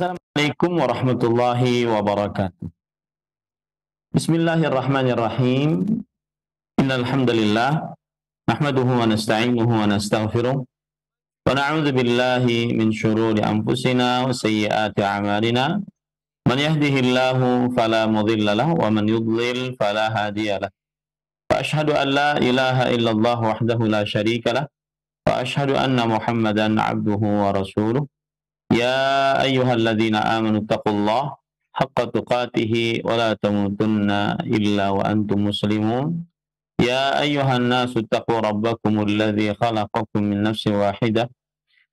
Assalamualaikum warahmatullahi wabarakatuh. Bismillahirrahmanirrahim. Innal hamdalillah nahmaduhu wa nasta'inuhu wa nastaghfiruh wa na'udzu billahi min shururi anfusina wa sayyiati a'malina. Man yahdihillahu fala mudilla lahu wa man yudlil fala hadiya lahu. Wa ashhadu an la ilaha illallah wahdahu la syarika lah wa ashhadu anna Muhammadan 'abduhu wa rasuluh. Ya ayyuhalladzina amanu taqullaha haqqa tuqatih wa la tamutunna illa wa antum muslimun. Ya ayyuhan nasu taqu rabbakumul ladzi khalaqakum min nafsin wahidah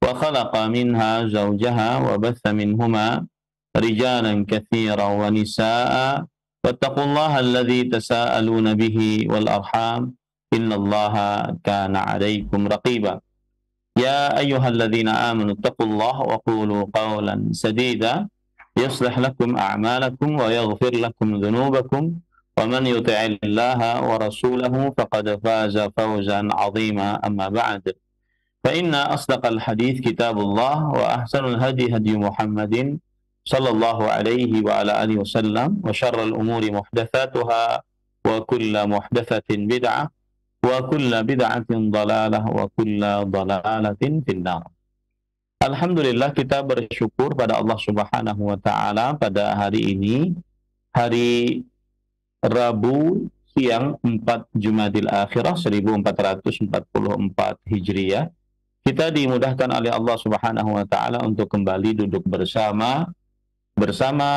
wa khalaqa minha zawjaha wa batha minhuma rijalan katsiran wa nisaa'a wattaqullaha alladzi tasaaluna bihi wal arham innallaha kana 'alaikum raqiba. Ya ayyuhalladzina amanu taqullaha wa qulu qawlan sadida yuslih lakum a'malakum wa yaghfir lakum dhunubakum wa man yuti'illaha wa rasulahu faqad faza fawzan 'azima amma ba'd. Fa inna asdaqal hadits kitabullah wa ahsanul hadi hadi Muhammadin sallallahu alaihi wa ala alihi wasallam wa syarrul umuri muhdatsatuha wa kullu muhdatsatin bid'ah wa kulla bid'atin dhalalah wa kulla dhalalatin finnar. Alhamdulillah, kita bersyukur pada Allah Subhanahu wa taala pada hari ini, hari Rabu siang 4 Jumadil Akhirah 1444 Hijriah. Kita dimudahkan oleh Allah Subhanahu wa taala untuk kembali duduk bersama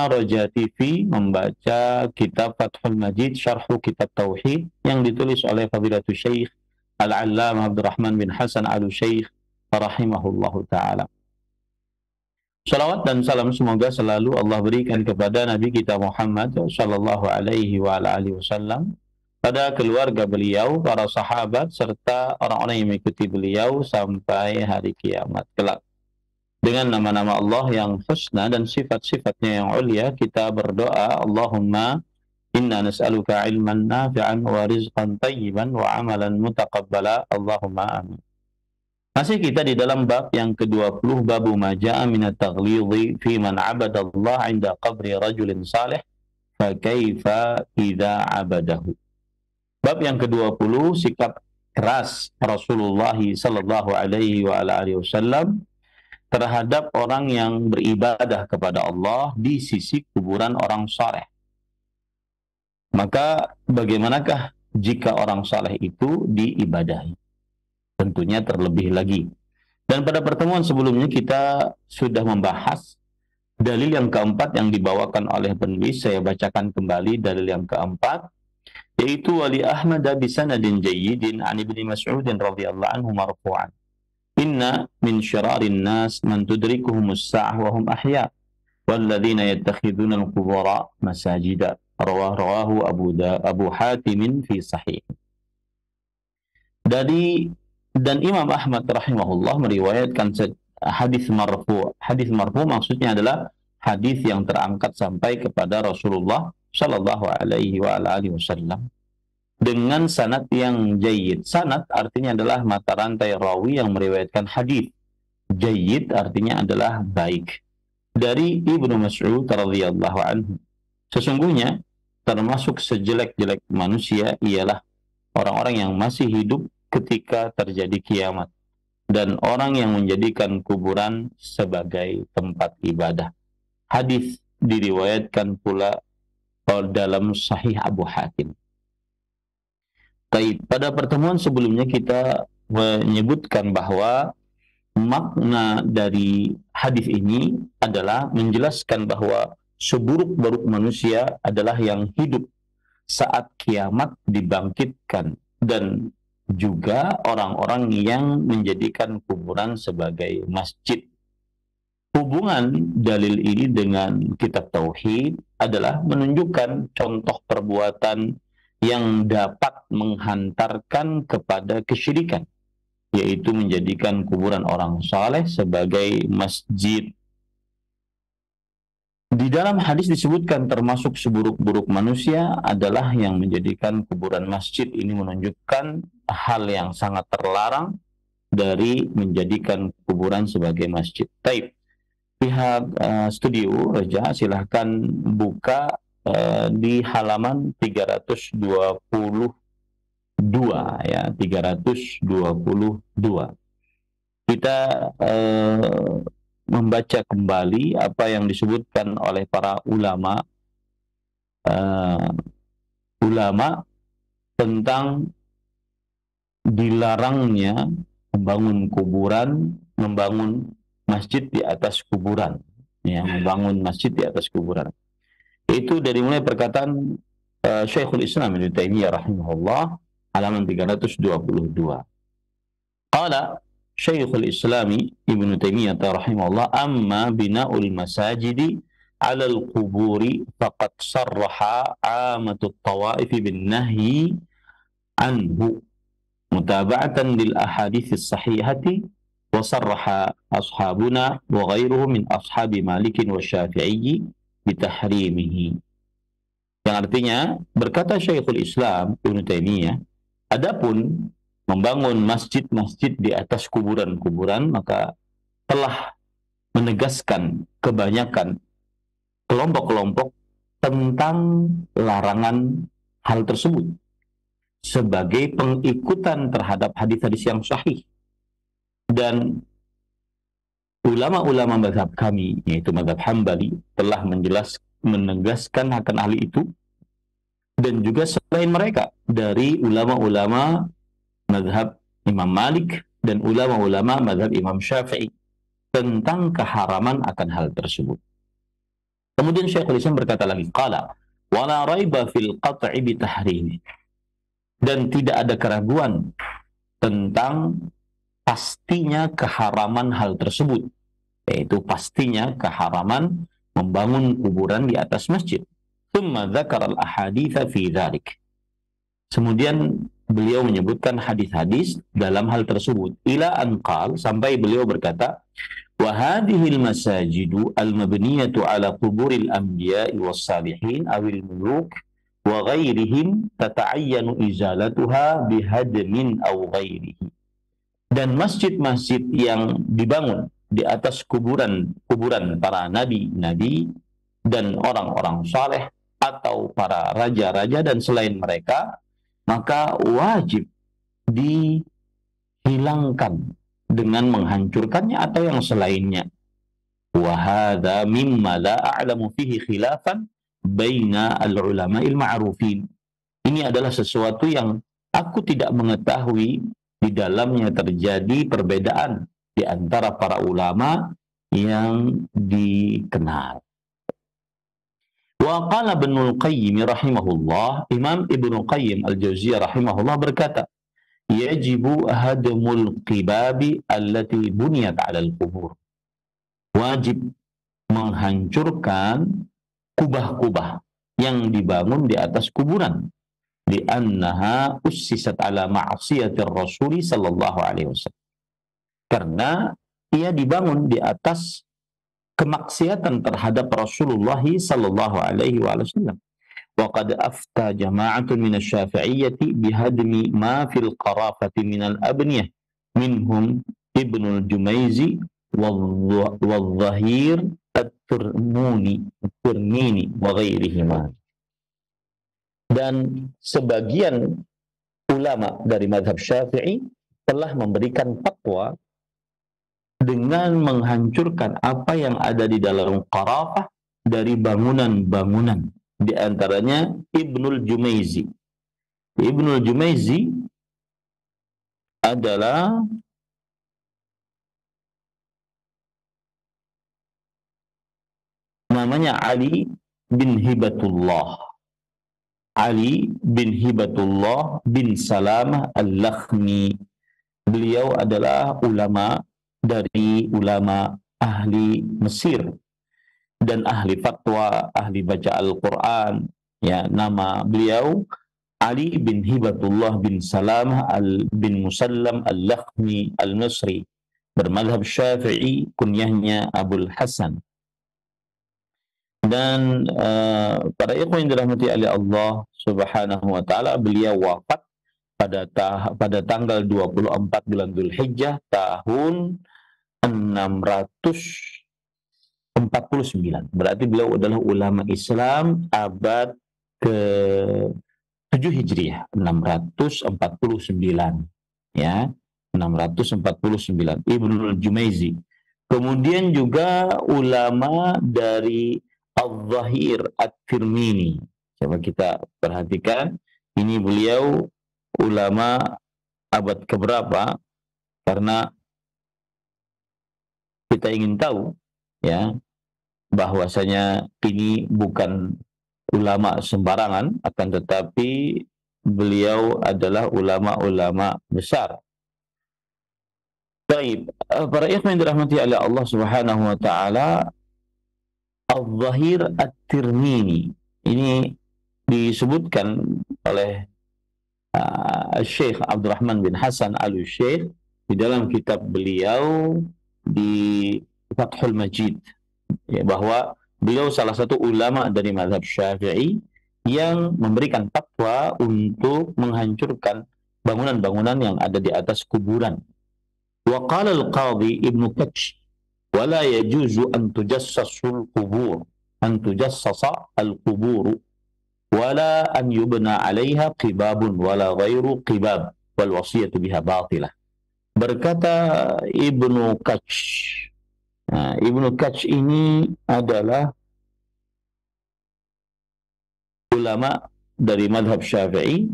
Roja TV membaca kitab Fathul Majid Syarhu Kitab Tauhid yang ditulis oleh Fadilatul Syekh Al-Allamah Abdurrahman bin Hasan Al-Syekh rahimahullahu taala. Salawat dan salam semoga selalu Allah berikan kepada Nabi kita Muhammad sallallahu alaihi wa alihi wasallam, pada keluarga beliau, para sahabat serta orang-orang yang mengikuti beliau sampai hari kiamat kelak. Dengan nama-nama Allah yang husna dan sifat-sifatnya yang ulia, kita berdoa, Allahumma inna nas'aluka ilman nafi'an wa rizqan tayyiban wa amalan mutaqabbala, Allahumma amin. Masih kita di dalam bab yang ke-20, babu maja'a minat taghlidhi fi man abadallah inda qabri rajulin salih fa kaifa idza abadahu. Bab yang ke-20, sikap keras Rasulullah sallallahu alaihi wa alihi wasallam terhadap orang yang beribadah kepada Allah di sisi kuburan orang saleh. Maka bagaimanakah jika orang saleh itu diibadahi? Tentunya terlebih lagi. Dan pada pertemuan sebelumnya kita sudah membahas dalil yang keempat yang dibawakan oleh penulis. Saya bacakan kembali dalil yang keempat, yaitu wali Ahmad bisanadin jayyidin an Ibnu Mas'ud radhiyallahu anhu marfu'an. Inna min syirarin nas man tudrikuhumus sa'ah wa hum ahya walladzina yattakhiduna al-qubura masajida. Rawahu Abu Hatim fi sahih. Dan Imam Ahmad rahimahullah meriwayatkan hadis marfu. Hadis marfu maksudnya adalah hadis yang terangkat sampai kepada Rasulullah sallallahu alaihi wa alihi wasallam dengan sanad yang jayyid. Sanad artinya adalah mata rantai rawi yang meriwayatkan hadis. Jayyid artinya adalah baik. Dari Ibnu Mas'ud radhiyallahu anhu, sesungguhnya termasuk sejelek-jelek manusia ialah orang-orang yang masih hidup ketika terjadi kiamat dan orang yang menjadikan kuburan sebagai tempat ibadah. Hadis diriwayatkan pula dalam Sahih Abu Hatim. Pada pertemuan sebelumnya kita menyebutkan bahwa makna dari hadis ini adalah menjelaskan bahwa seburuk-buruk manusia adalah yang hidup saat kiamat dibangkitkan, dan juga orang-orang yang menjadikan kuburan sebagai masjid. Hubungan dalil ini dengan kitab Tauhid adalah menunjukkan contoh perbuatan yang dapat menghantarkan kepada kesyirikan, yaitu menjadikan kuburan orang saleh sebagai masjid. Di dalam hadis disebutkan termasuk seburuk-buruk manusia adalah yang menjadikan kuburan masjid. Ini menunjukkan hal yang sangat terlarang dari menjadikan kuburan sebagai masjid. Taib. pihak studio Reja silahkan buka di halaman 322 ya, 322. Kita membaca kembali apa yang disebutkan oleh para ulama tentang dilarangnya membangun kuburan, membangun masjid di atas kuburan, ya, membangun masjid di atas kuburan. Itu dari mulai perkataan Syekhul Islam Ibnu Taimiyah rahimahullah, halaman 322. Qala Syekhul Islam Ibnu Taimiyah rahimahullah, amma bina'ul masajidi 'ala al-quburi faqad sarraha 'amatut tawaif bin nahyi anhu mutaba'atan lil ahadits sahihati wa sarraha ashabuna wa ghairuhum min ashabi Malik wa Syafi'i bitahrimihi. Yang artinya, berkata Syekhul Islam Ibnu Taimiyah, adapun membangun masjid-masjid di atas kuburan-kuburan, maka telah menegaskan kebanyakan kelompok-kelompok tentang larangan hal tersebut sebagai pengikutan terhadap hadis-hadis yang sahih. Dan ulama-ulama mazhab kami, yaitu mazhab Hambali, telah menegaskan akan hal itu, dan juga selain mereka dari ulama-ulama mazhab Imam Malik dan ulama-ulama mazhab Imam Syafi'i tentang keharaman akan hal tersebut. Kemudian Syekhul Islam berkata lagi, qala wala raiba fil qat'i bi tahrimi, dan tidak ada keraguan tentang pastinya keharaman hal tersebut, yaitu pastinya keharaman membangun kuburan di atas masjid. Tsumma dzakara al-ahaditsa fi dzalik. Kemudian beliau menyebutkan hadis-hadis dalam hal tersebut. Ila anqal, sampai beliau berkata, wa hadhil masajidu al-mabniyatu ala quburil anbiya'i was-salihin awil muluk wa ghairihim tata'ayyanu izalatuha bihadmin aw ghairihi. Dan masjid-masjid yang dibangun di atas kuburan para nabi-nabi dan orang-orang saleh atau para raja-raja dan selain mereka, maka wajib dihilangkan dengan menghancurkannya atau yang selainnya. Wa hadza mimma la a'lamu fihi khilafan baina al-ulama'il ma'rufin. Ini adalah sesuatu yang aku tidak mengetahui di dalamnya terjadi perbedaan di antara para ulama yang dikenal. Wa qala Ibnul Qayyim rahimahullah, Imam Ibnu Qayyim Al-Jauziyah rahimahullah berkata, yajibu hadmul qibabi allati buniyat 'ala al-qubur. Wajib menghancurkan kubah-kubah yang dibangun di atas kuburan, li'annaha ussisat 'ala ma'siyatir Rasul sallallahu alaihi wasallam. Karena ia dibangun di atas kemaksiatan terhadap Rasulullah sallallahu alaihi wasallam. Wa qad afta jama'atun min asy-Syafi'iyyati bihadmi ma fil qarafati min al-abniyah minhum Ibnul Jumaizi wal-Dhahir at-Tirmini wa ghairihima. Dan sebagian ulama dari mazhab Syafi'i telah memberikan fatwa dengan menghancurkan apa yang ada di dalam qarafah dari bangunan-bangunan, di antaranya Ibnul Jumaizi. Ibnul Jumaizi adalah namanya Ali bin Hibatullah. Ali bin Hibatullah bin Salamah Al-Lakhmi. Beliau adalah ulama dari ulama ahli Mesir dan ahli fatwa, ahli baca Al-Quran. Ya, nama beliau Ali bin Hibatullah bin Salamah bin Musallam Al-Lakhmi Al-Misri, bermadhab Syafi'i, kunyahnya Abul Hasan. Dan para ikhwan yang dirahmati oleh Allah Subhanahu wa taala, beliau wafat pada tanggal 24 bulan Dzulhijjah tahun 600 49. Berarti beliau adalah ulama Islam abad ke 7 Hijriah, 649. Ya, 649. Ibnul Jumaizi. Kemudian juga ulama dari Al-Zahir At-Tirmini. Coba kita perhatikan, ini beliau ulama abad keberapa? Karena kita ingin tahu, ya, bahwasanya ini bukan ulama sembarangan, akan tetapi beliau adalah ulama-ulama besar. Baik, para ikhwan yang dirahmati oleh Allah Subhanahu wa taala, Al-Zahir At-Tirmini ini disebutkan oleh Syekh Abdurrahman bin Hasan Al-Syekh di dalam kitab beliau di Fathul Majid, ya, bahwa beliau salah satu ulama dari mazhab Syafi'i yang memberikan fatwa untuk menghancurkan bangunan-bangunan yang ada di atas kuburan. Wa qala al-qadhi Ibnu Katsh, wa la yajuzu an tujassasul qubur, an tujassasa al-qubur, wala an yubna 'alaiha qibabun wala ghairu qibab, wal wasiyatu biha batilah. Berkata Ibnu Katsh. Nah, Ibnu Katsh ini adalah ulama dari madhab Syafi'i,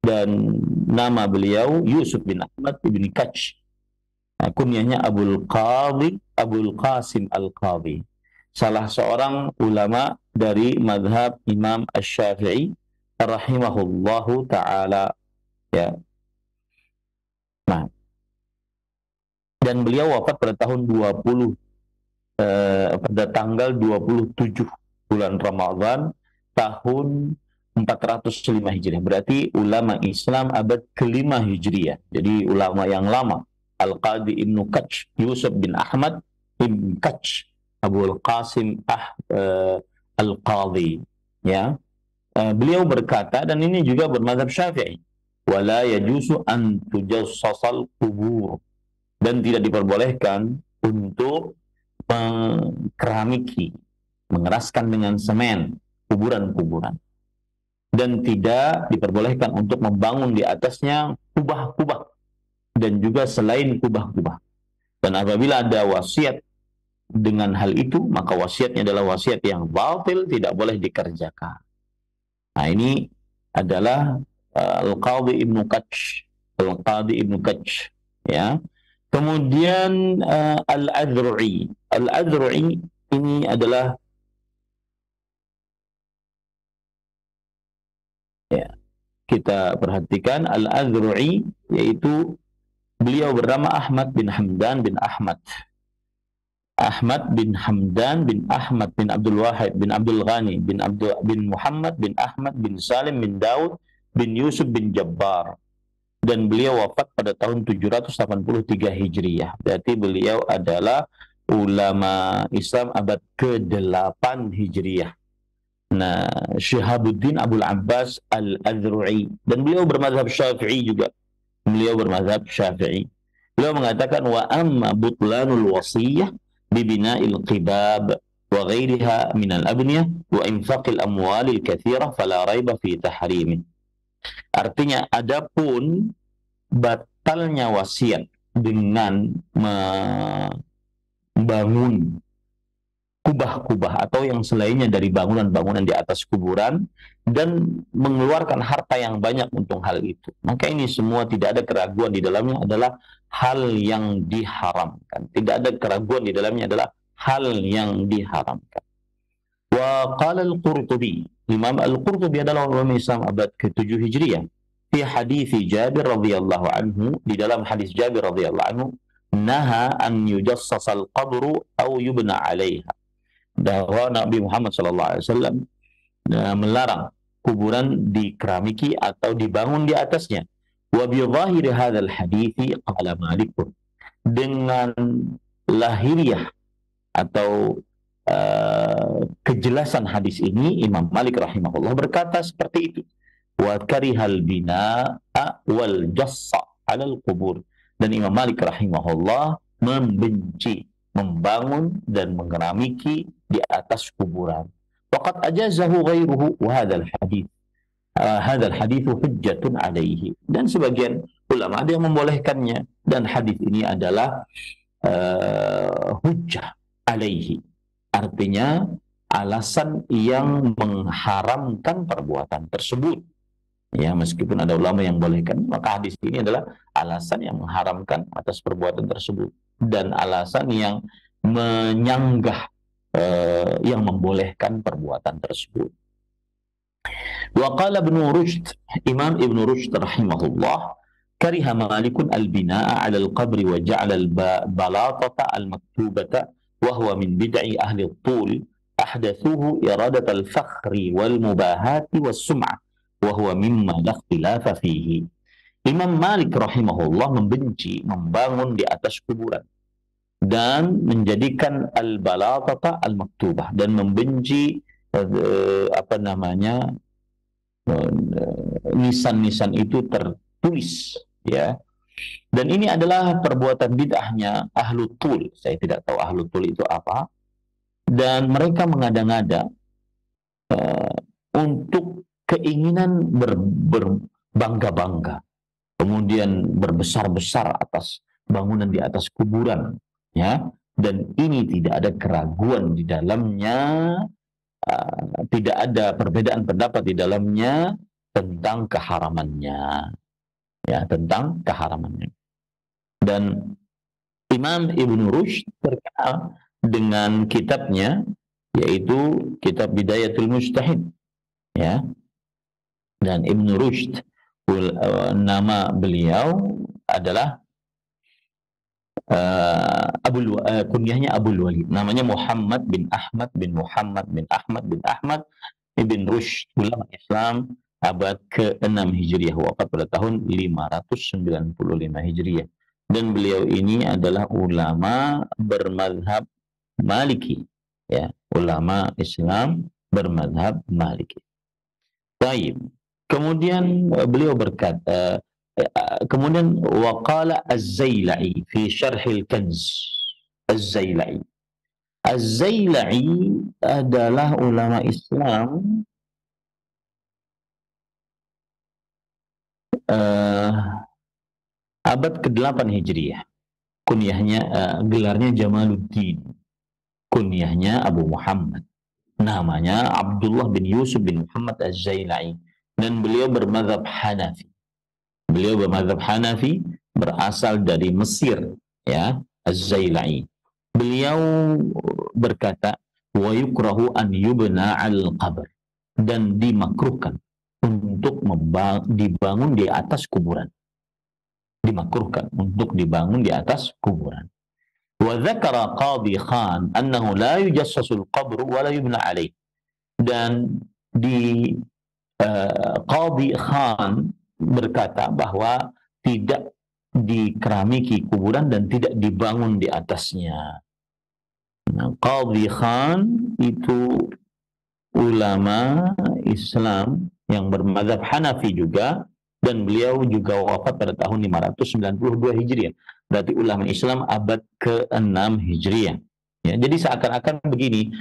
dan nama beliau Yusuf bin Ahmad bin Katsh. Nah, kunyahnya Abul Qasim Al-Qadhi, salah seorang ulama dari madhab Imam Asy-Syafi'i rahimahullahu ta'ala, ya. Nah, dan beliau wafat pada tahun 20 pada tanggal 27 bulan Ramadhan tahun 405 Hijriah. Berarti ulama Islam abad ke-5 Hijriah. Jadi ulama yang lama. Al-Qadhi Ibnu Katsh, Yusuf bin Ahmad Ibn Katsh, Abul Qasim Al-Qadhi, ya. Beliau berkata, dan ini juga bermadzhab Syafi'i, wala yajuzu an tujassasal qubur, dan tidak diperbolehkan untuk mengkeramiki, mengeraskan dengan semen kuburan-kuburan, dan tidak diperbolehkan untuk membangun di atasnya kubah-kubah dan juga selain kubah-kubah. Dan apabila ada wasiat dengan hal itu, maka wasiatnya adalah wasiat yang batil, tidak boleh dikerjakan. Nah, ini adalah Al-Qadhi Ibnu Katsh, Al-Qadhi Ibnu Katsh, ya. Kemudian Al-Adhru'i. Al-Adhru'i ini adalah, ya, kita perhatikan Al-Adhru'i, yaitu beliau bernama Ahmad bin Hamdan bin Ahmad. Ahmad bin Hamdan bin Ahmad bin Abdul Wahid bin Abdul Ghani bin Muhammad bin Ahmad bin Salim bin Daud bin Yusuf bin Jabbar. Dan beliau wafat pada tahun 783 Hijriah. Berarti beliau adalah ulama Islam abad ke-8 Hijriah. Nah, Syihabuddin Abul Abbas Al-Adhru'i. Dan beliau bermadzhab Syafi'i juga. Beliau bermadzhab Syafi'i. Beliau mengatakan, wa amma butlanul wasiyah bibina'il qibab wa ghairiha minal abniyah wa infaqil amwalil kathirah fala raiba fi tahrimih. Artinya, adapun batalnya wasiat dengan membangun kubah-kubah atau yang selainnya dari bangunan-bangunan di atas kuburan dan mengeluarkan harta yang banyak untuk hal itu, maka ini semua tidak ada keraguan di dalamnya adalah hal yang diharamkan. Tidak ada keraguan di dalamnya adalah hal yang diharamkan. Wa qala al-Qurtubi, Imam Al-Qurtubi adalah ulama Islam abad ke-7 Hijriah. Fi hadis Jabir radhiyallahu anhu, di dalam hadis Jabir radhiyallahu anhu, naha an yujassasal qabru aw yubna 'alaiha. Bahwa Nabi Muhammad SAW melarang kuburan dikeramiki atau dibangun di atasnya. Wa bi dhahiri hadzal hadithi qala Malik. Dengan lahiriah atau kejelasan hadis ini, Imam Malik rahimahullah berkata seperti itu. Wa karihal bina'a wal jassa 'alal qubur. Dan Imam Malik rahimahullah membenci membangun dan mengeramiki di atas kuburan. Waqad ajazahu ghairuhu wa hadzal hadits. Hadzal haditsu hujjatun alaihi. Dan sebagian ulama ada yang membolehkannya, dan hadis ini adalah hujjah alaihi. Artinya alasan yang mengharamkan perbuatan tersebut. Ya, meskipun ada ulama yang bolehkan, maka hadis ini adalah alasan yang mengharamkan atas perbuatan tersebut, dan alasan yang menyanggah yang membolehkan perbuatan tersebut. Wa qala Ibnu Rushd, Imam Ibnu Rushd rahimahullah, kariha Malikun al-bina'a 'ala al-qabri wa ja'ala al-balatata al-maktubata wa huwa min bid'i ahli al-tul ahdathuhu iradat al-fakhri wal mubahati was sum'ah wa huwa mimma la ikhtilafa fihi. Imam Malik rahimahullah membenci membangun di atas kuburan dan menjadikan al-balatata al-maktubah, dan membenci nisan-nisan itu tertulis, ya. Dan ini adalah perbuatan bid'ahnya ahlu tul. Saya tidak tahu ahlu tul itu apa, dan mereka mengada-ngada untuk keinginan berbangga-bangga, kemudian berbesar-besar atas bangunan di atas kuburan, ya. Dan ini tidak ada keraguan di dalamnya, tidak ada perbedaan pendapat di dalamnya tentang keharamannya, ya, tentang keharamannya. Dan Imam Ibnu Rushd terkenal dengan kitabnya, yaitu kitab Bidayatul Mujtahid, ya. Dan Ibnu Rushd, nama beliau adalah kunyahnya Abul Walid, namanya Muhammad bin Ahmad bin Muhammad bin Ahmad bin Ahmad Ibn Rushd, ulama Islam abad ke-6 Hijriah, wafat pada tahun 595 Hijriah. Dan beliau ini adalah ulama bermadhab Maliki, ya, ulama Islam bermadhab Maliki. Baik. Kemudian beliau berkata, kemudian waqala Az-Zaila'i fi Syarhil Kanz. Az-Zaila'i adalah ulama Islam abad ke-8 Hijriah. Kunyahnya, gelarnya Jamaluddin. Kunyahnya Abu Muhammad. Namanya Abdullah bin Yusuf bin Muhammad Az-Zaila'i. Dan beliau bermadzhab Hanafi. Beliau bermadzhab Hanafi, berasal dari Mesir, ya, Az-Zaila'i. Beliau berkata, wa yukrahu an yubna al-qabr, dan dimakruhkan untuk dibangun di atas kuburan. Dimakruhkan untuk dibangun di atas kuburan. Wa dzakara Qadhi Khan annahu la yujassasu al-qabr wa la yubna alaih. Dan di Qadhi Khan berkata bahwa tidak dikeramiki kuburan dan tidak dibangun di atasnya. Nah, Qadhi Khan itu ulama Islam yang bermadzhab Hanafi juga, dan beliau juga wafat pada tahun 592 Hijriah. Berarti ulama Islam abad ke-6 Hijriah. Ya, jadi seakan-akan begini,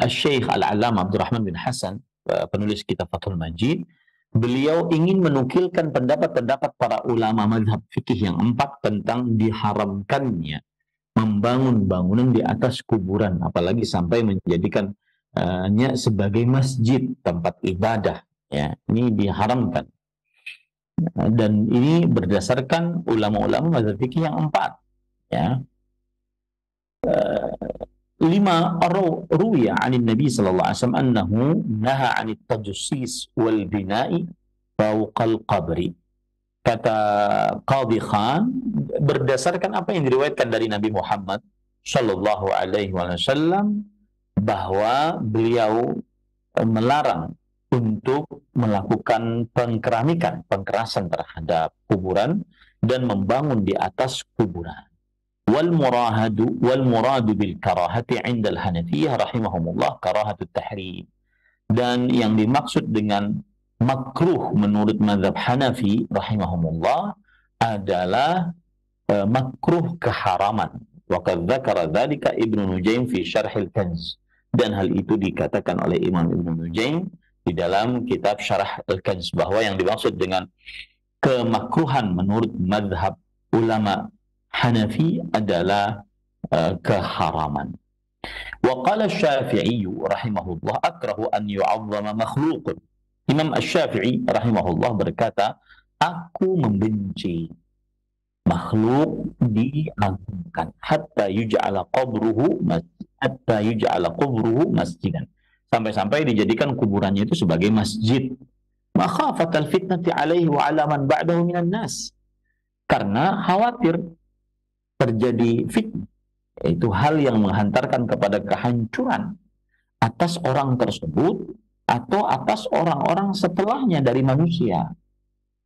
Syekh Al-Allamah Abdurrahman bin Hasan, penulis kitab Fathul Majid, beliau ingin menukilkan pendapat-pendapat para ulama mazhab fikih yang 4 tentang diharamkannya membangun bangunan di atas kuburan, apalagi sampai menjadikannya sebagai masjid, tempat ibadah, ya. Ini diharamkan. Dan ini berdasarkan ulama-ulama mazhab fikih yang 4, ya. 5 ruwiya 'anil Nabi sallallahu alaihi wasallam annahu naha 'anit tajassis wal bina'i fawqal qabri. Kata Qadhi Khan, berdasarkan apa yang diriwayatkan dari Nabi Muhammad sallallahu alaihi wasallam, bahwa beliau melarang untuk melakukan pengkerasan terhadap kuburan dan membangun di atas kuburan. Wal muradu bil karahati 'inda al-Hanafiyah rahimahumullah karahatut tahrim. Dan yang dimaksud dengan makruh menurut mazhab Hanafi rahimahumullah adalah makruh keharaman. Wa qad dzakara dzalika Ibnu Nujaim fi Syarhil Kanz. Dan hal itu dikatakan oleh Imam Ibnu Nujaim di dalam kitab Syarah Al-Kanz, bahwa yang dimaksud dengan kemakruhan menurut mazhab ulama Hanafi adalah keharaman. Wa qala Asy-Syafi'i rahimahullah akrahu an yu'azzama makhluqun. Imam Asy-Syafi'i rahimahullah berkata, aku membenci makhluk diagungkan hatta yuj'ala qabruhu masjidan, sampai-sampai dijadikan kuburannya itu sebagai masjid. Makhafatal fitnati alaihi wa ala man ba'dahu minan nas, karena khawatir terjadi fitnah, itu hal yang menghantarkan kepada kehancuran atas orang tersebut atau atas orang-orang setelahnya dari manusia.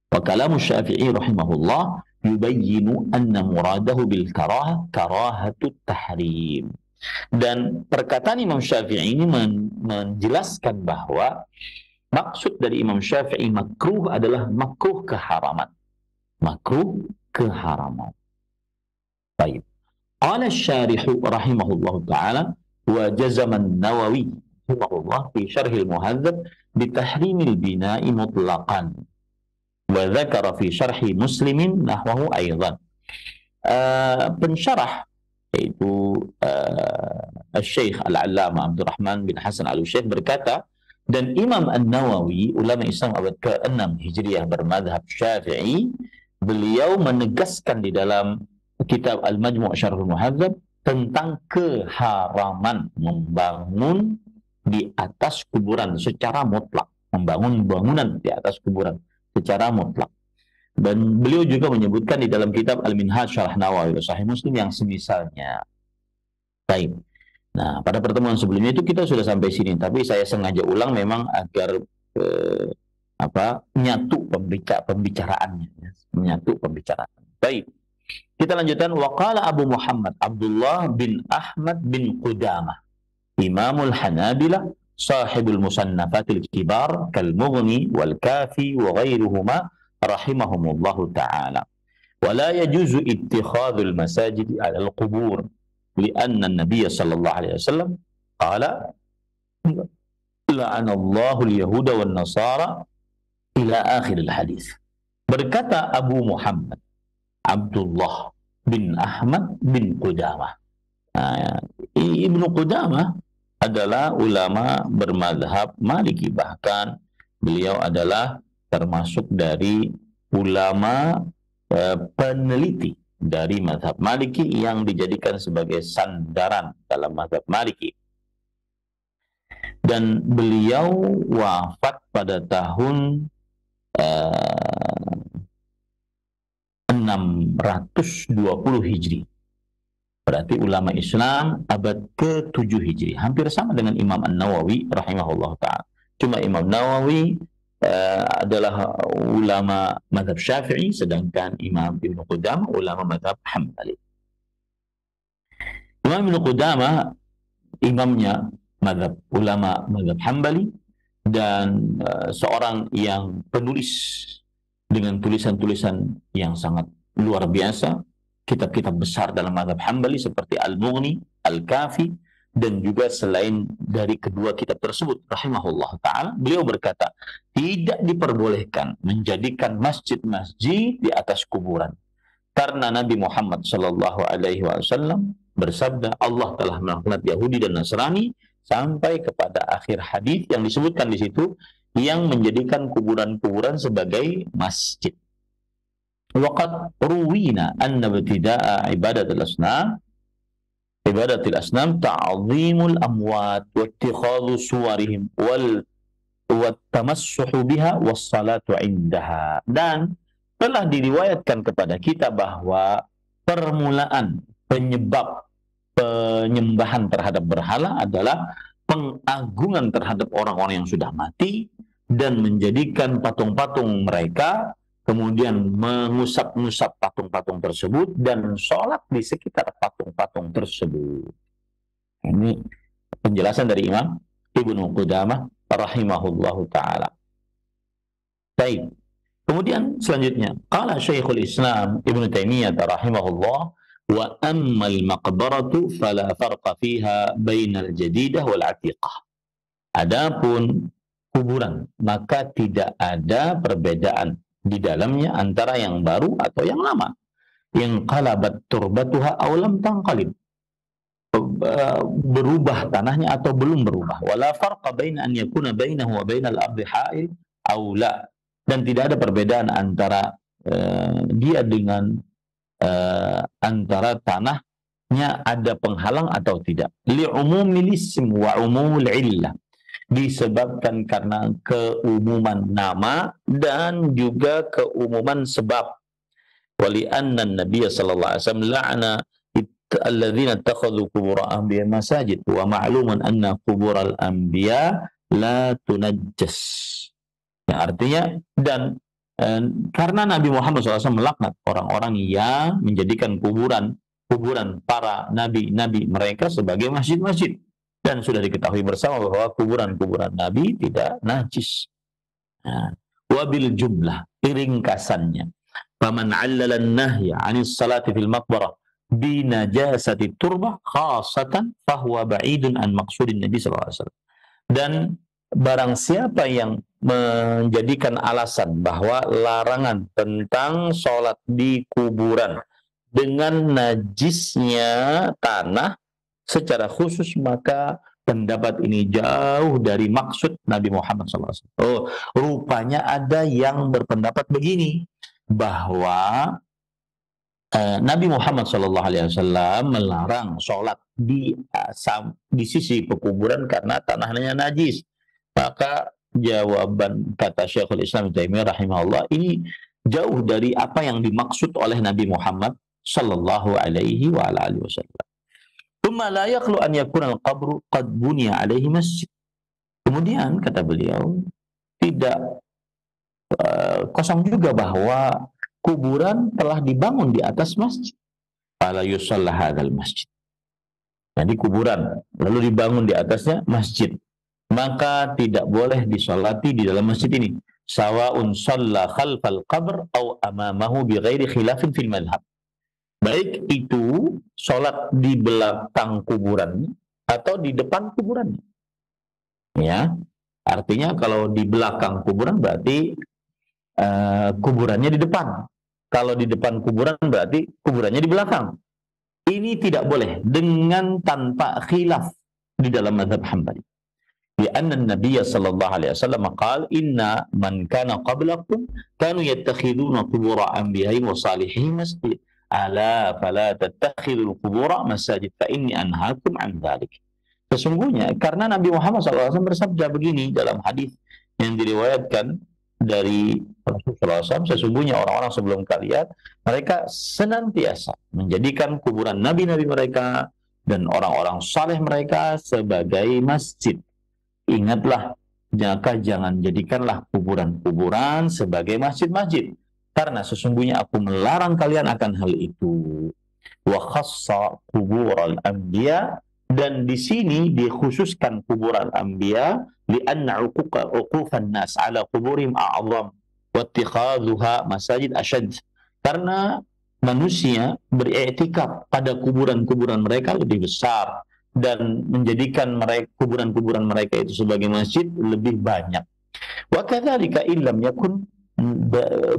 Wa kalamu Syafi'i rahimahullah yubayyinu anna muradahu bil karahatut tahrim. Dan perkataan Imam Syafi'i ini menjelaskan bahwa maksud dari Imam Syafi'i makruh adalah makruh keharaman. Makruh keharaman. Baik. Qala asy-syarih rahimahullah taala wa jazama an-Nawawi rahimahullah fi Syarhil Muhadzab bi tahrimil bina'i mutlaqan. Wa dzakara fi syarhi Muslimin nahwahu aidan. Pensyarah yaitu Syekh Al-Allamah Abdurrahman bin Hasan Al-Utsyaim berkata, dan Imam An-Nawawi, ulama Islam abad ke-6 Hijriah bermadhab Syafi'i, beliau menegaskan di dalam kitab Al-Majmu' Syarhul Muhadzab tentang keharaman membangun di atas kuburan secara mutlak, membangun bangunan di atas kuburan secara mutlak. Dan beliau juga menyebutkan di dalam kitab Al-Minhaj Syarah Nawawi Sahih Muslim yang semisalnya. Baik. Nah, pada pertemuan sebelumnya itu kita sudah sampai sini, tapi saya sengaja ulang memang agar menyatu pembicaraannya, menyatu pembicaraan. Baik. Kita lanjutkan. Waqala Abu Muhammad Abdullah bin Ahmad bin Qudamah, Imamul Hanabilah, sahibul musannafatil kibar kal-Mughni wal Kafi wa ghairuhuma rahimahumullahu ta'ala. Wa la yajuzu ittikhadul masajid 'ala al-qubur li'anna an-nabiy sallallahu alaihi wasallam qala la'anallahu al-yahuda wan nasara ila akhir al-hadis. Berkata Abu Muhammad Abdullah bin Ahmad bin Qudamah. Ibnu Qudamah adalah ulama bermadhab Maliki, bahkan beliau adalah termasuk dari ulama peneliti dari madhab Maliki yang dijadikan sebagai sandaran dalam madhab Maliki. Dan beliau wafat pada tahun 620 Hijri. Berarti ulama Islam abad ke-7 Hijri. Hampir sama dengan Imam An-Nawawi rahimahullah ta'ala. Cuma Imam Nawawi adalah ulama mazhab Syafi'i, sedangkan Imam Ibnu Qudamah ulama mazhab Hambali. Imam Ibnu Qudamah imamnya ulama mazhab Hambali, dan seorang yang penulis dengan tulisan-tulisan yang sangat luar biasa, kitab-kitab besar dalam mazhab Hambali seperti Al-Mughni, Al-Kafi, dan juga selain dari kedua kitab tersebut rahimahullah ta'ala, beliau berkata, tidak diperbolehkan menjadikan masjid-masjid di atas kuburan, karena Nabi Muhammad sallallahu alaihi wasallam bersabda, Allah telah melaknat Yahudi dan Nasrani, sampai kepada akhir hadis yang disebutkan di situ, yang menjadikan kuburan-kuburan sebagai masjid. Waqad ruwina anna ibtida'a ibadatul asnam ta'zimul amwat wa ittikhadhu suwarihim wal tamassuhu biha was salatu indaha. Dan telah diriwayatkan kepada kita bahwa permulaan penyebab penyembahan terhadap berhala adalah pengagungan terhadap orang-orang yang sudah mati, dan menjadikan patung-patung mereka, kemudian mengusap-ngusap patung-patung tersebut, dan sholat di sekitar patung-patung tersebut. Ini penjelasan dari Imam Ibnu Qudamah rahimahullahu ta'ala. Baik. Kemudian selanjutnya, qala Syekhul Islam Ibnu Taimiyah rahimahullah, wa ammal maqbaratu fala farqa fiha bainal jadidah wal atiqah. Adapun kuburan, maka tidak ada perbedaan di dalamnya antara yang baru atau yang lama. In qalabat turbatuha aw lam tanqalib. Berubah tanahnya atau belum berubah. Wala farqa baina an yakuna bainahu wa bainal ardi ha'il aw la. Dan tidak ada perbedaan antara dia dengan antara tanahnya ada penghalang atau tidak. Li'umumil ism wa umumul illah. Disebabkan karena keumuman nama dan juga keumuman sebab. Wali anna Nabiy sallallahu alaihi wasallam la'ana alladzina ittakhadhu qubur anbiya masajid wa ma'lumun anna qubural anbiya la tunajjas. Ya, artinya dan karena Nabi Muhammad SAW melaknat orang-orang yang menjadikan kuburan para nabi-nabi mereka sebagai masjid-masjid, dan sudah diketahui bersama bahwa kuburan-kuburan nabi tidak najis. Nah, wabil jumlah, ringkasannya, faman 'allala an-nahya 'anis salati fil maqbarah bi najasati turbah khassatan fahuwa ba'idun an maqsudin Nabi sallallahu alaihi wasallam. Dan barang siapa yang menjadikan alasan bahwa larangan tentang sholat di kuburan dengan najisnya tanah secara khusus, maka pendapat ini jauh dari maksud Nabi Muhammad SAW. Oh, rupanya ada yang berpendapat begini, bahwa Nabi Muhammad SAW melarang sholat di sisi pekuburan karena tanahnya najis. Maka jawaban kata Syekhul Islam Taimiyah rahimahullah, ini jauh dari apa yang dimaksud oleh Nabi Muhammad sallallahu alaihi wa alihi wasallam. Tsumma la yakhlu an yakuna al-qabru qad buniya alaihi masjid. Kemudian kata beliau, tidak kosong juga bahwa kuburan telah dibangun di atas masjid. Fala yusalla hadzal masjid. Jadi kuburan lalu dibangun di atasnya masjid, maka tidak boleh disolati di dalam masjid ini. Sawa'un shalla khalfal qabr au amamahu bighairi khilafin fil madhhab. Baik itu sholat di belakang kuburan atau di depan kuburannya. Ya, artinya kalau di belakang kuburan berarti kuburannya di depan. Kalau di depan kuburan berarti kuburannya di belakang. Ini tidak boleh dengan tanpa khilaf di dalam mazhab Hambali. لأن النبي صلى الله عليه وسلم قال إن من كان قبلكم كانوا يتخذون قبور أنبيائهم وصالحين مسجد ألا فلا تتخذوا القبور مساجد فإني أنهاكم عن ذلك. Sesungguhnya karena Nabi Muhammad SAW bersabda begini dalam hadis yang diriwayatkan dari Rasulullah SAW, sesungguhnya orang-orang sebelum kalian mereka senantiasa menjadikan kuburan nabi-nabi mereka dan orang-orang saleh mereka sebagai masjid. Ingatlah, jangan jadikanlah kuburan-kuburan sebagai masjid-masjid, karena sesungguhnya aku melarang kalian akan hal itu. Wa khassa qubural anbiya, dan di sini dikhususkan kuburan anbiya li'anna uqufan nas ala quburihim a'zam wa ittikhadhuha masajid ashad, karena manusia beriktikaf pada kuburan-kuburan mereka lebih besar dan menjadikan mereka kuburan-kuburan mereka itu sebagai masjid lebih banyak. Wa kadzalika illam yakun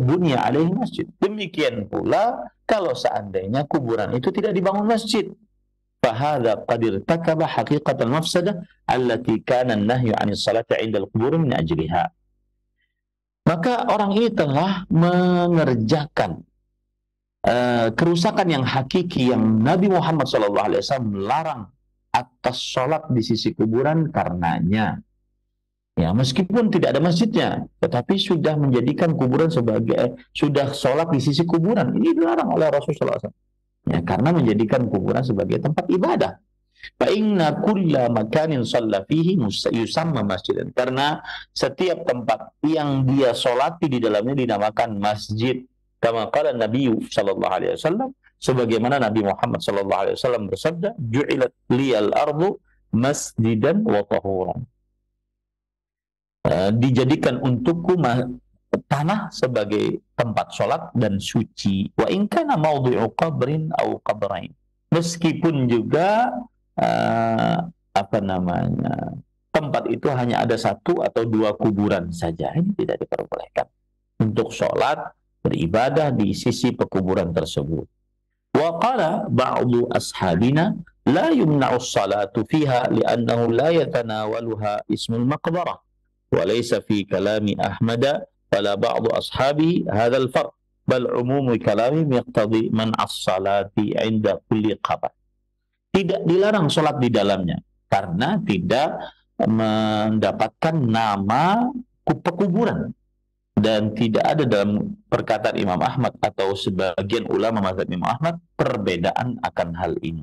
bunya alaihi masjid. Demikian pula kalau seandainya kuburan itu tidak dibangun masjid. Fa hadza qad irtakaba haqiqatal mafsadah allati kana an-nahyu 'anis salati 'inda al-qubur min ajliha. Maka orang ini telah mengerjakan kerusakan yang hakiki yang Nabi Muhammad SAW melarang atas sholat di sisi kuburan karenanya. Ya, meskipun tidak ada masjidnya, tetapi sudah menjadikan kuburan sebagai, sudah sholat di sisi kuburan. Ini dilarang oleh Rasulullah SAW. Ya, karena menjadikan kuburan sebagai tempat ibadah. Fa inna kulla makanin shalla fihi yusamma masjidan. Karena setiap tempat yang dia sholati di dalamnya dinamakan masjid. Kama qala Nabi sallallahu alaihi wasallam, sebagaimana Nabi Muhammad sallallahu alaihi wasallam bersabda, ju'ilat liyal ardu masjidan wa tahuran. Dijadikan untukku tanah sebagai tempat sholat dan suci. Wa in kana mawdi'u qabrin au qabrain. Meskipun juga tempat itu hanya ada satu atau dua kuburan saja, ini tidak diperbolehkan untuk sholat beribadah di sisi pekuburan tersebut. Wa qala ba'du ashabina la yumna'u as-salatu fiha li'annahu la yatanawaluha ismul maqbarah wa laysa fi kalami Ahmad wala ba'du ashabi hadzal farq bal umumu kalami yaqtadi man as-salati 'inda kulli qabr. Tidak dilarang sholat di dalamnya karena tidak mendapatkan nama pekuburan. Dan tidak ada dalam perkataan Imam Ahmad atau sebagian ulama mazhab Imam Ahmad perbedaan akan hal ini.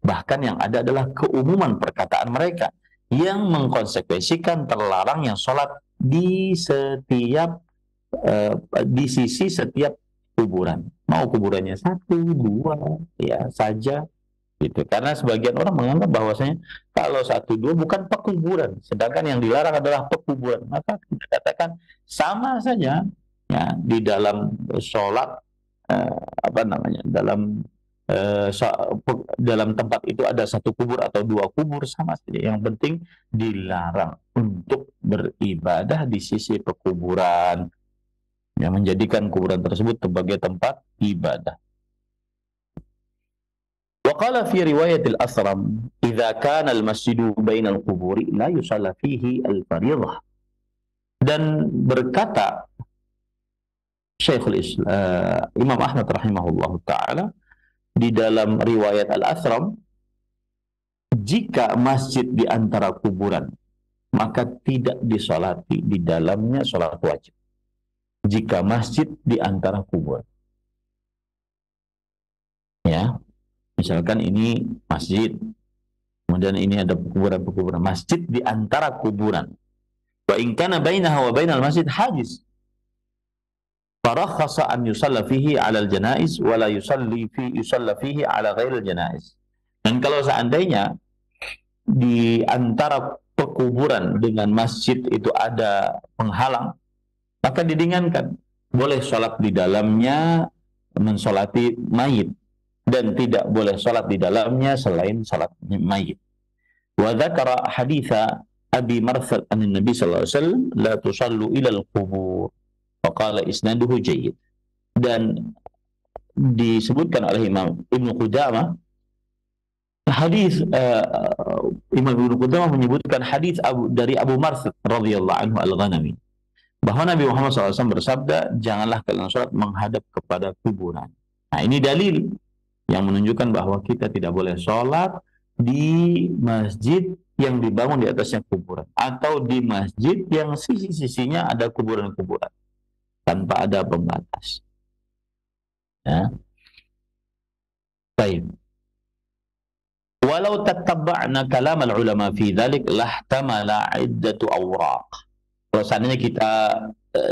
Bahkan yang ada adalah keumuman perkataan mereka yang mengkonsekuensikan terlarangnya sholat di setiap di sisi setiap kuburan. Mau kuburannya satu, dua, ya saja. Gitu. Karena sebagian orang menganggap bahwasanya kalau satu dua bukan pekuburan, sedangkan yang dilarang adalah pekuburan. Maka kita katakan sama saja ya di dalam sholat dalam tempat itu ada satu kubur atau dua kubur sama saja. Yang penting dilarang untuk beribadah di sisi pekuburan, yang menjadikan kuburan tersebut sebagai tempat ibadah. وقال في رواية الأثرم إذا كان المسجد بين القبور لا يصلى فيه الفريضة. Dan berkata Syekhul Islam Imam Ahmad rahimahullah ta'ala di dalam riwayat Al-Athram, jika masjid di antara kuburan maka tidak disolati di dalamnya sholat wajib. Jika masjid di antara kuburan, ya, misalkan ini masjid, kemudian ini ada kuburan-kuburan, masjid di antara kuburan. Wa in kana bainaha wa bainal masjid hajiz. Farakhasa an yusalla fihi 'ala al-janaiz wa la yusalla fihi 'ala ghairi al-janaiz. Dan kalau seandainya di antara pekuburan dengan masjid itu ada penghalang, maka didinginkan boleh sholat di dalamnya, mensolati mayit, dan tidak boleh salat di dalamnya selain salat mayit. Wa dzakara haditsa Abi Marsad an Nabi sallallahu alaihi wasallam la tusallu ila al-qubur wa qala isnaduhu jayyid. Dan disebutkan oleh Imam Ibnu Qudamah hadis Imam Ibnu Qudamah menyebutkan hadis dari Abu Marsad radhiyallahu anhu al-Ghanami bahwa Nabi Muhammad SAW bersabda, janganlah kalian salat menghadap kepada kuburan. Nah, ini dalil yang menunjukkan bahwa kita tidak boleh sholat di masjid yang dibangun di atasnya kuburan, atau di masjid yang sisi-sisinya ada kuburan-kuburan tanpa ada pembatas. Ya. Baik. Walau tattaba'na kalam al-ulama fi dzalik lahtamala iddatu awraq. Kalau seandainya kita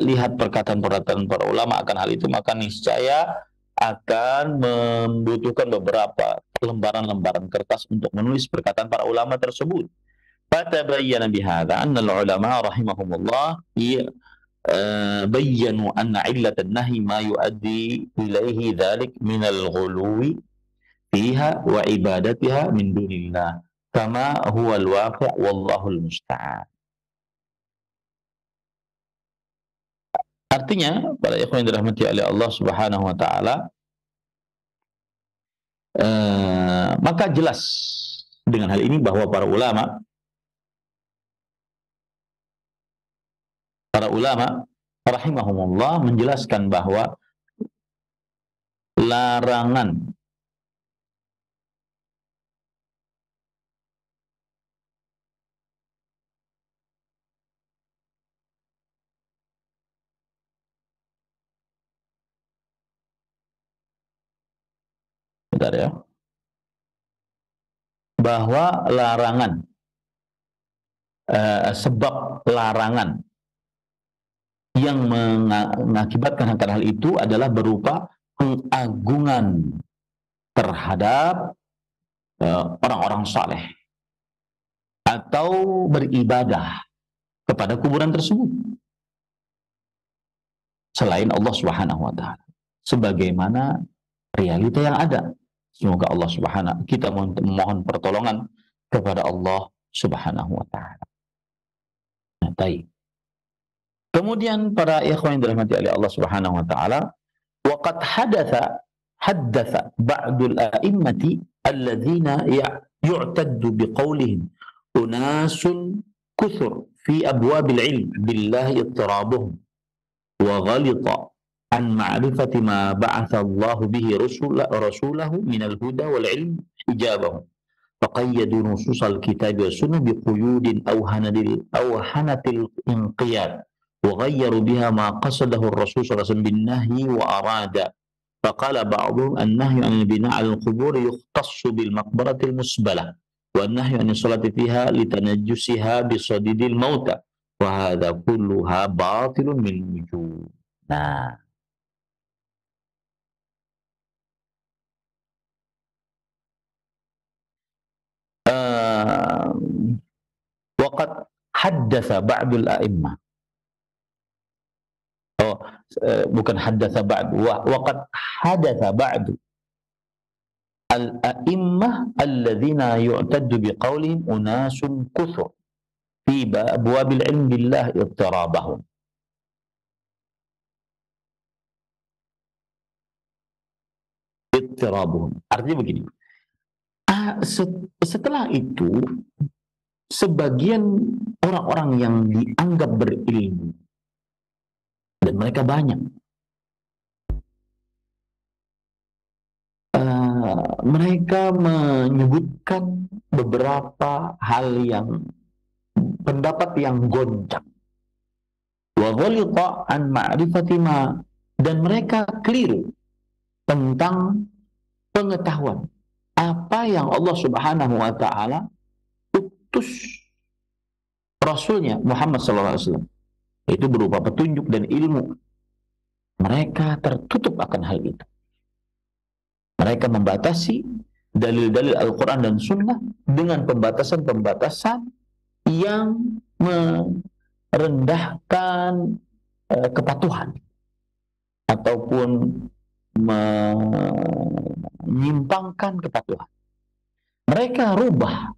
lihat perkataan-perkataan para ulama akan hal itu, maka niscaya akan membutuhkan beberapa lembaran-lembaran kertas untuk menulis perkataan para ulama tersebut. Fatabayyana bihadza anna al-ulama rahimahumullah bayyanu anna illat an-nahy ma yuaddi ilaihi dzalik min al-ghuluwi fiha wa ibadatiha min dunillah kama huwa al-waqi' wallahu al-musta'an. Artinya, para ikhwan yang dirahmati oleh Allah Subhanahu wa taala, maka jelas dengan hal ini bahwa para ulama rahimahumullah menjelaskan bahwa larangan bahwa larangan sebab larangan yang mengakibatkan hal itu adalah berupa pengagungan terhadap orang-orang saleh atau beribadah kepada kuburan tersebut. selain Allah Subhanahu wa taala. Sebagaimana realita yang ada. Semoga Allah Subhanahu, kita memohon pertolongan kepada Allah Subhanahu wa taala. Nah, baik. Kemudian para ikhwan yang dirahmati oleh Allah Subhanahu wa taala, waqad haddatha ba'dul a'immati alladzina yu'taddu biqaulihim unasun kuthur fi abwabil ilm billahi ittirabuhum wa ghalita an ma'rifati ma ba'atha Allah bihi rasulahu minal huda wal ilm ijabahum faqayyadu nususal kitab wa sunnah biquyudin awhanatil inqiyad wa ghayyaru biha ma qasadahu ar-rasul sallallahu alaihi wasallam bin nahyi wa arada faqala ba'dhum an-nahyu 'anil bina' 'alal qubur yukhtassu bil maqbaratil musbalah wa an-nahyu 'anis salati fiha litanajjusiha bi sadidil mauta wa hadha kulluha batilun min wujuh. Nah, waqad haddatsa ba'dul a'immah. Bukan haddatsa ba'd, waqad hadatsa ba'du al-a'immah alladzina yu'taddu biqaulihim unasun kuthur fi abwabil ilm billah ittirabahum. Artinya begini. Setelah itu sebagian orang-orang yang dianggap berilmu, dan mereka banyak, mereka menyebutkan beberapa hal yang pendapat yang goncang, wa ghalita an ma'rifati ma, dan mereka keliru tentang pengetahuan apa yang Allah Subhanahu wa taala utus Rasulnya Muhammad SAW, itu berupa petunjuk dan ilmu. Mereka tertutup akan hal itu. Mereka membatasi dalil-dalil Al-Quran dan Sunnah dengan pembatasan-pembatasan yang merendahkan kepatuhan ataupun menyimpangkan kepatuhan. Mereka rubah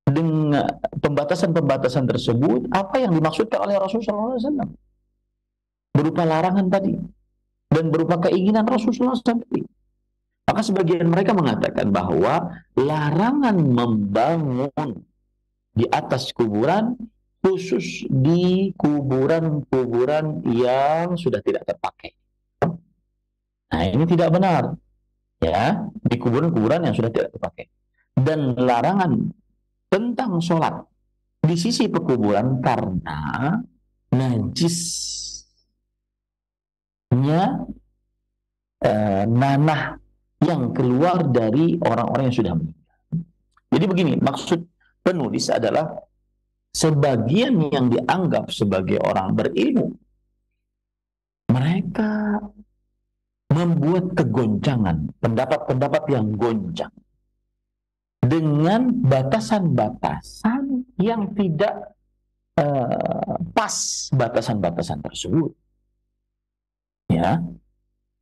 dengan pembatasan-pembatasan tersebut apa yang dimaksudkan oleh Rasulullah SAW berupa larangan tadi dan berupa keinginan Rasulullah SAW tadi. Maka sebagian mereka mengatakan bahwa larangan membangun di atas kuburan khusus di kuburan-kuburan yang sudah tidak terpakai. Nah, ini tidak benar. Ya, di kuburan-kuburan yang sudah tidak terpakai. Dan larangan tentang sholat di sisi pekuburan karena najisnya nanah yang keluar dari orang-orang yang sudah meninggal. Jadi begini, maksud penulis adalah sebagian yang dianggap sebagai orang berilmu, mereka membuat kegoncangan, pendapat-pendapat yang goncang dengan batasan-batasan yang tidak pas batasan-batasan tersebut. Ya,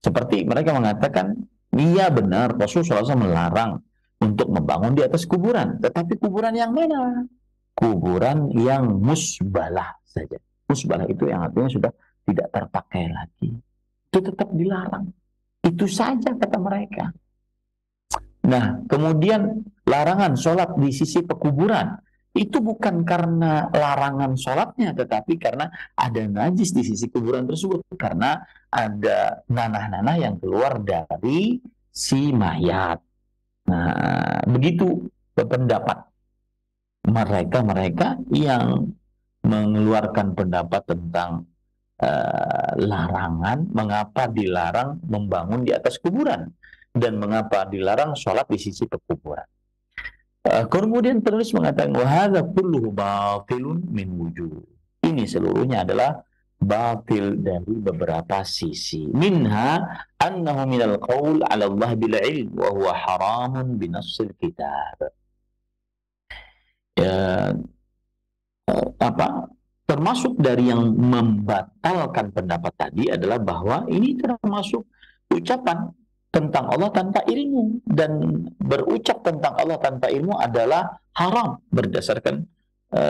seperti mereka mengatakan, iya benar Rasulullah SAW melarang untuk membangun di atas kuburan, tetapi kuburan yang mana? Kuburan yang musbalah saja. Musbalah itu yang artinya sudah tidak terpakai lagi. Itu tetap dilarang. Itu saja kata mereka. Nah, kemudian larangan sholat di sisi pekuburan itu bukan karena larangan sholatnya, tetapi karena ada najis di sisi kuburan tersebut, karena ada nanah-nanah yang keluar dari si mayat. Nah, begitu pendapat mereka yang mengeluarkan pendapat tentang larangan, mengapa dilarang membangun di atas kuburan dan mengapa dilarang sholat di sisi pekuburan. Kemudian penulis mengatakan wahadza kulluhu batilun min wujuh. Ini seluruhnya adalah batil dari beberapa sisi. Minha annahu minal qaul 'ala Allah bil 'ilm wa huwa haramun bi nassil kitab. termasuk dari yang membatalkan pendapat tadi adalah bahwa ini termasuk ucapan tentang Allah tanpa ilmu, dan berucap tentang Allah tanpa ilmu adalah haram berdasarkan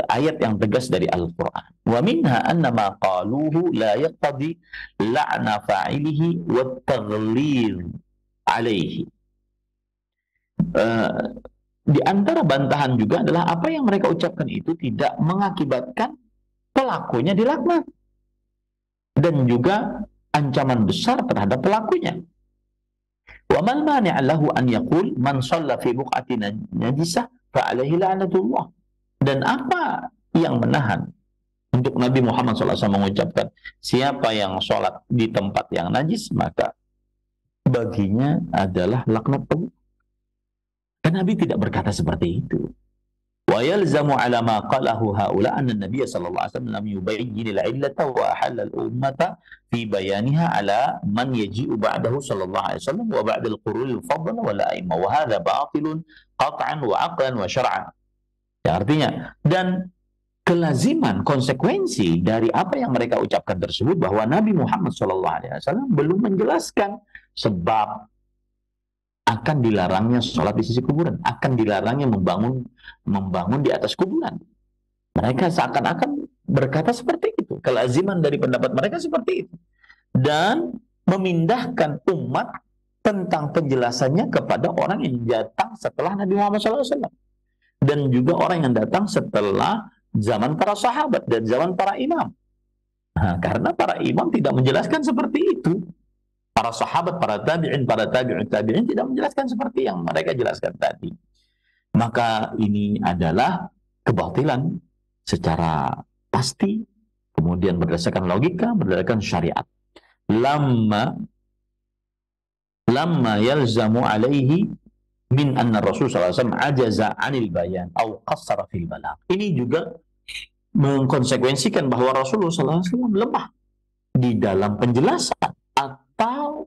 ayat yang tegas dari Al-Quran. Wa minha anna ma qaluhu la yaqtadi la'na fa'ilihi wa taghlid alaihi. Di antara bantahan juga adalah apa yang mereka ucapkan itu tidak mengakibatkan pelakunya dilaknat, dan juga ancaman besar terhadap pelakunya. Wa mal mani'a lahu an yaqul man shalla fi buq'atin najisah fa alaihi la'natullah. Dan apa yang menahan untuk Nabi Muhammad SAW mengucapkan siapa yang sholat di tempat yang najis maka baginya adalah laknat Allah. Dan Nabi tidak berkata seperti itu. Wa yalzamu ala ma qalahu haula anna an-nabiy sallallahu alaihi wasallam lam yubayyin al-'illata wa ahalla al-ummata fi bayaniha ala man yaji'u ba'dahu sallallahu alaihi wasallam wa ba'da al-qurun al-fadla wal a'imma wa hadha batilun qat'an wa 'aqlan wa syar'an. Ya, artinya, dan kelaziman konsekuensi dari apa yang mereka ucapkan tersebut bahwa Nabi Muhammad SAW belum menjelaskan sebab akan dilarangnya sholat di sisi kuburan, akan dilarangnya membangun di atas kuburan. Mereka seakan-akan berkata seperti itu. Kelaziman dari pendapat mereka seperti itu, dan memindahkan umat tentang penjelasannya kepada orang yang datang setelah Nabi Muhammad SAW, dan juga orang yang datang setelah zaman para sahabat dan zaman para imam. Nah, karena para imam tidak menjelaskan seperti itu. Para sahabat, para tabi'in tidak menjelaskan seperti yang mereka jelaskan tadi. Maka ini adalah kebatilan secara pasti, kemudian berdasarkan logika, berdasarkan syariat. Lamma yalzamu alaihi min anna Rasul SAW ajaza anil bayan au qassara fil balagh. Ini juga mengkonsekuensikan bahwa Rasulullah SAW lemah di dalam penjelasan atau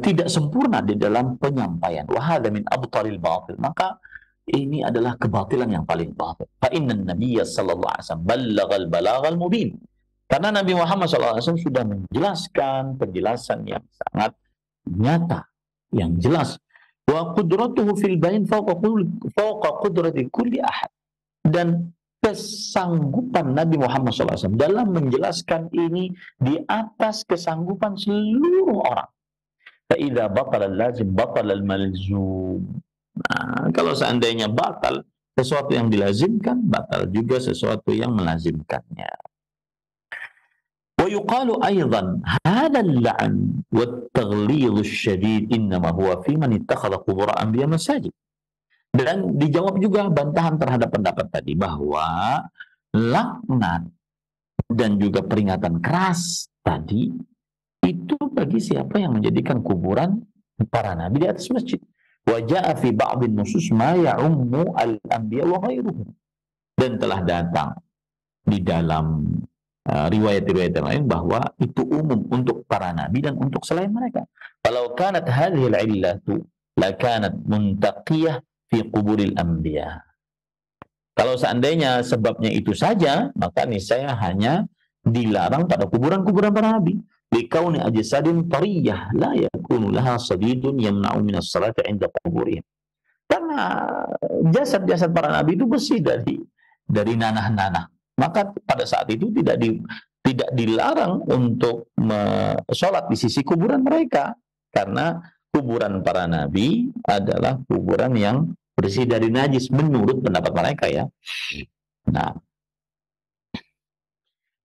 tidak sempurna di dalam penyampaian. Wa hadza min abtalil batil. Maka ini adalah kebatilan yang paling batil. Fa innan nabiyya sallallahu alaihi wasallam ballaghal balaghal mubin. Karena Nabi Muhammad SAW sudah menjelaskan penjelasan yang sangat nyata, yang jelas. Wa qudratuhu fil bayan fawqa qudrati kulli ahad. Dan kesanggupan Nabi Muhammad SAW dalam menjelaskan ini di atas kesanggupan seluruh orang. Fa'idha batal al-lazim batal al-malzum. Nah, kalau seandainya batal sesuatu yang dilazimkan, batal juga sesuatu yang melazimkannya. Wa yuqalu aydan hadha al-la'n wa at-taghlidh asy-syadid innama huwa fi man ittakhadha qubur anbiya masajid. Dan dijawab juga bantahan terhadap pendapat tadi bahwa laknat dan juga peringatan keras tadi itu bagi siapa yang menjadikan kuburan para nabi di atas masjid. Wa jaa'a fi ba'dhin nusus ma ya'ummu al-anbiya wa ghairuhum. Dan telah datang di dalam riwayat-riwayat yang lain bahwa itu umum untuk para nabi dan untuk selain mereka. Falau kanat hadhihi al-'illatu la kanat muntaqiyah fi quburil anbiya. Kalau seandainya sebabnya itu saja, maka niscaya hanya dilarang pada kuburan-kuburan para nabi. Likauni ajsadin tariyah la yakunu laha sadidun yamna'u minas salati 'inda quburihim. Karena jasad-jasad para nabi itu besi dari nanah-nanah. Maka pada saat itu tidak dilarang untuk sholat di sisi kuburan mereka, karena kuburan para nabi adalah kuburan yang bersih dari najis menurut pendapat mereka, ya. Nah,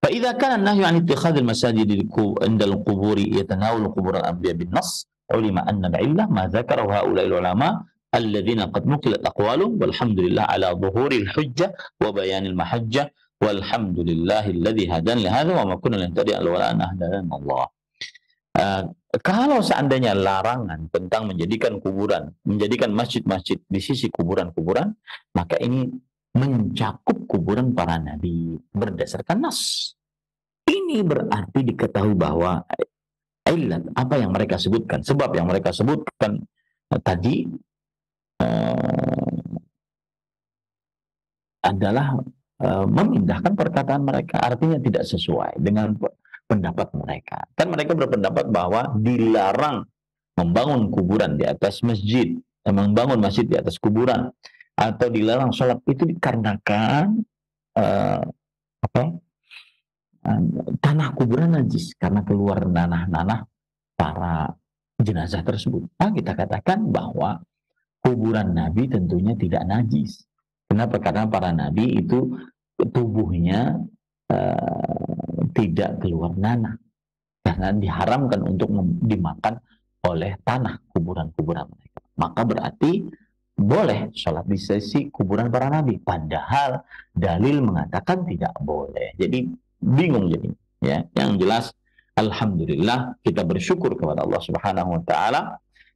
fa idza kana an-nahyu 'an ittikhadh al-masajid 'inda al-qubur yatanawal qubur al-anbiya bin-nass ulima anna al-'illah ma dzakara haula al-ulama alladhina qad nuqilat aqwaluhum walhamdulillah ala dhuhuri al-hujjah wa bayan al-mahajjah walhamdulillahi alladhi hadana li hadha wa ma kunna linahtadiya lawla an hadana Allah. Kalau seandainya larangan tentang menjadikan kuburan, menjadikan masjid-masjid di sisi kuburan-kuburan, maka ini mencakup kuburan para nabi berdasarkan nas. Ini berarti diketahui bahwa illat, apa yang mereka sebutkan, sebab yang mereka sebutkan tadi adalah memindahkan perkataan mereka, artinya tidak sesuai dengan pendapat mereka. Kan mereka berpendapat bahwa dilarang membangun kuburan di atas masjid, membangun masjid di atas kuburan, atau dilarang sholat itu dikarenakan uh, apa? Tanah kuburan najis karena keluar nanah-nanah para jenazah tersebut. Nah, kita katakan bahwa kuburan Nabi tentunya tidak najis. Kenapa? Karena para Nabi itu tubuhnya tidak keluar nanah. Karena diharamkan untuk dimakan oleh tanah kuburan-kuburan mereka. Maka berarti boleh sholat di sisi kuburan para Nabi. Padahal dalil mengatakan tidak boleh. Jadi bingung jadi. Ya, yang jelas alhamdulillah kita bersyukur kepada Allah Subhanahu wa taala,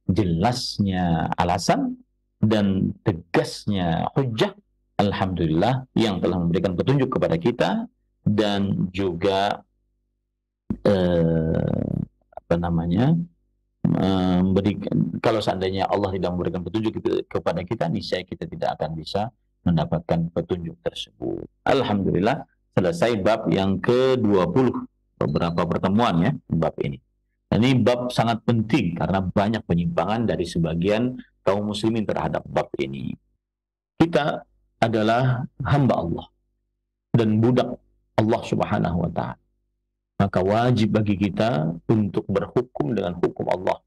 jelasnya alasan dan tegasnya hujjah alhamdulillah yang telah memberikan petunjuk kepada kita, dan juga apa namanya, memberikan, kalau seandainya Allah tidak memberikan petunjuk kepada kita, niscaya kita tidak akan bisa mendapatkan petunjuk tersebut. Alhamdulillah selesai bab yang ke-20, beberapa pertemuan ya bab ini. Ini bab sangat penting karena banyak penyimpangan dari sebagian kaum muslimin terhadap bab ini. Kita adalah hamba Allah dan budak Allah Subhanahu wa taala. Maka wajib bagi kita untuk berhukum dengan hukum Allah.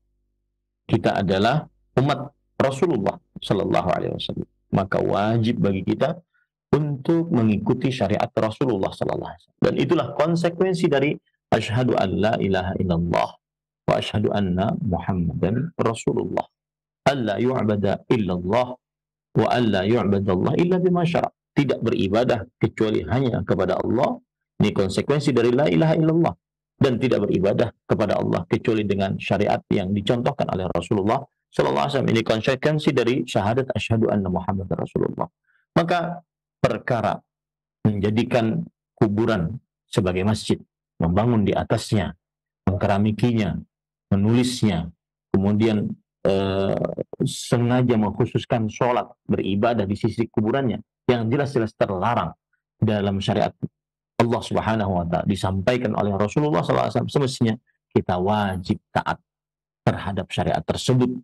Kita adalah umat Rasulullah sallallahu alaihi wasallam. Maka wajib bagi kita untuk mengikuti syariat Rasulullah sallallahu alaihi wasallam. Dan itulah konsekuensi dari asyhadu an la ilaha illallah wa asyhadu anna Muhammadan Rasulullah. Alla yu'bada illallah wa alla yu'badallah illa bima syara'. Tidak beribadah kecuali hanya kepada Allah. Ini konsekuensi dari la ilaha illallah. Dan tidak beribadah kepada Allah kecuali dengan syariat yang dicontohkan oleh Rasulullah sallallahu alaihi wasallam. Ini konsekuensi dari syahadat asyhadu anna Muhammadar Rasulullah. Maka perkara menjadikan kuburan sebagai masjid, membangun di atasnya, mengkeramikinya, menulisnya, kemudian sengaja mengkhususkan sholat, beribadah di sisi kuburannya, yang jelas-jelas terlarang dalam syariat Allah Subhanahu wa ta'ala, disampaikan oleh Rasulullah SAW, semestinya kita wajib taat terhadap syariat tersebut,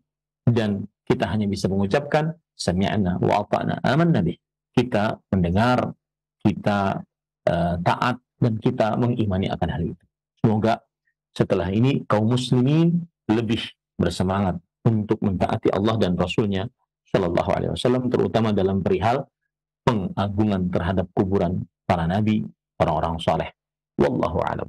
dan kita hanya bisa mengucapkan sami'na wa ata'na amanna bih. Kita mendengar, kita taat, dan kita mengimani akan hal itu. Semoga setelah ini kaum muslimin lebih bersemangat untuk mentaati Allah dan Rasulnya Shallallahu Alaihi Wasallam, terutama dalam perihal pengagungan terhadap kuburan para nabi, orang-orang saleh. Wallahu a'lam.